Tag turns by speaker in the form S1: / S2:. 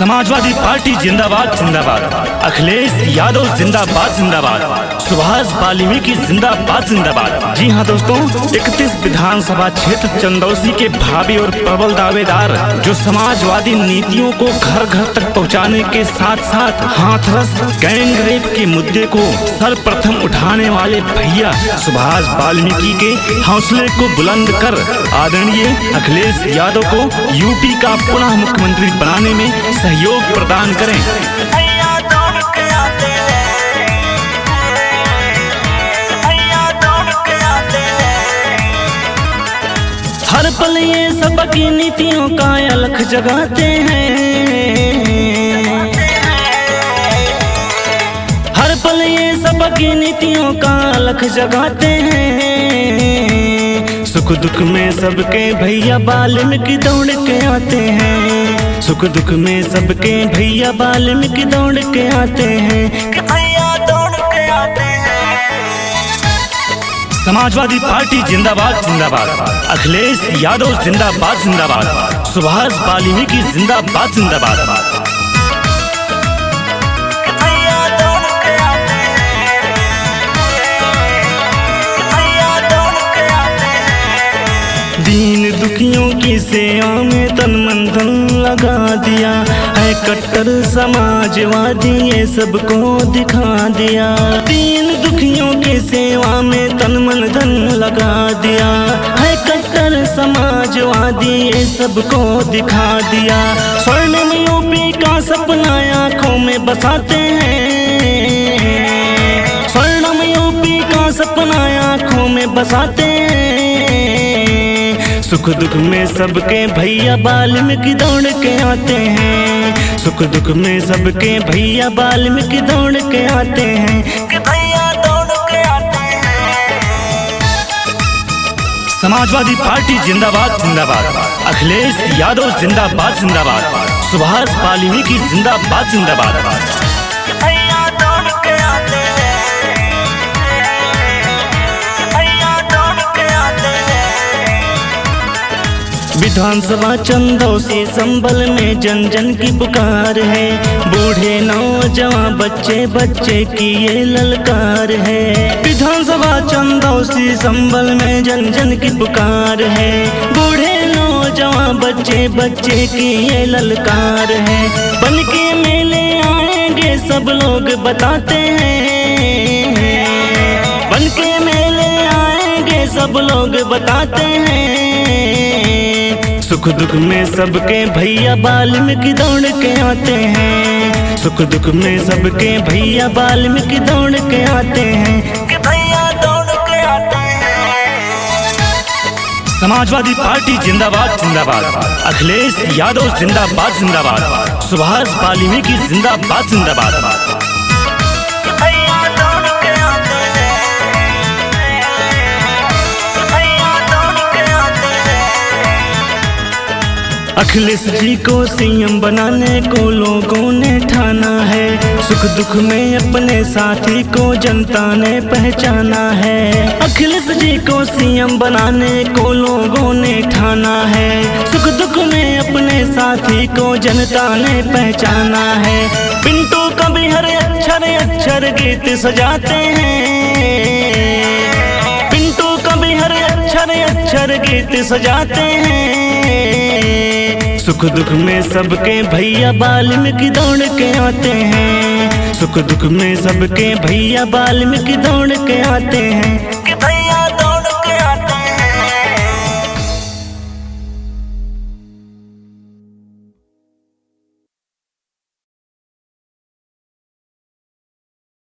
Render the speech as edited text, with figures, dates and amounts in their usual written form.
S1: समाजवादी पार्टी जिंदाबाद जिंदाबाद, अखिलेश यादव जिंदाबाद जिंदाबाद, सुभाष वाल्मीकि जिंदाबाद जिंदाबाद। जी हाँ दोस्तों, 31 विधानसभा क्षेत्र चंदौसी के भावी और प्रबल दावेदार जो समाजवादी नीतियों को घर घर तक पहुंचाने के साथ साथ हाथरस गैंग रेप के मुद्दे को सर्वप्रथम उठाने वाले भैया सुभाष वाल्मीकि के हौसले को बुलंद कर आदरणीय अखिलेश यादव को यूपी का पुनः मुख्यमंत्री बनाने में सहयोग प्रदान करें। हर पल ये सबकी नीतियों का अलख जगाते हैं, हर पल ये सबकी नीतियों का अलख जगाते हैं। सुख दुख में सबके भैया वाल्मीकि दौड़ के आते हैं, सुख दुख में सबके भैया वाल्मीकि दौड़ के आते हैं, भैया दौड़ के आते हैं। समाजवादी पार्टी जिंदाबाद जिंदाबाद, अखिलेश यादव जिंदाबाद जिंदाबाद, सुभाष वाल्मीकि जिंदाबाद जिंदाबाद। दीन दुखियों की सेवा में तन मन धन लगा दिया है, कट्टर समाजवादी ये सबको दिखा दिया। दीन दुखियों की सेवा में तन मन धन लगा दिया है, कट्टर समाजवादी ये सबको दिखा दिया। स्वर्णिम यूपी का सपना आँखों में बसाते हैं, स्वर्णिम यूपी का सपना आँखों में बसाते हैं। सुख दुख में सबके भैया वाल्मीकि दौड़ के आते हैं, सुख दुख में सबके भैया वाल्मीकि दौड़ के आते हैं, कि भैया दौड़ के आते हैं। समाजवादी पार्टी जिंदाबाद जिंदाबाद, अखिलेश यादव जिंदाबाद जिंदाबाद, सुभाष वाल्मीकि जिंदाबाद जिंदाबाद। विधानसभा चंदौसी संभल में जन जन की पुकार है, बूढ़े नौजवान बच्चे बच्चे की ये ललकार है। विधानसभा चंदौसी संभल में जन जन की पुकार है, बूढ़े नौजवान बच्चे बच्चे की ये ललकार है। बन के मेले आएंगे सब लोग बताते हैं, बन के मेले आएंगे सब लोग बताते हैं। सुख दुख में सबके भैया वाल्मीकि दौड़ के आते हैं, सुख दुख में सबके भैया वाल्मीकि दौड़ के आते हैं, कि भैया दौड़ के आते हैं। समाजवादी पार्टी जिंदाबाद जिंदाबाद, अखिलेश यादव जिंदाबाद जिंदाबाद, सुभाष वाल्मीकि जिंदाबाद जिंदाबाद। अखिलेश जी को सीएम बनाने को लोगों ने ठाना है, सुख दुख में अपने साथी को जनता ने पहचाना है। अखिलेश जी को सीएम बनाने को लोगों ने ठाना है, सुख दुख में अपने साथी को जनता ने पहचाना है। पिंटू कभी हर अक्षर अक्षर गीत सजाते हैं, पिंटू कभी हर अक्षर अक्षर गीत सजाते हैं। सुख दुख में सबके भैया वाल्मीकि दौड़ के आते हैं, सुख दुख में सबके भैया वाल्मीकि दौड़ के आते हैं।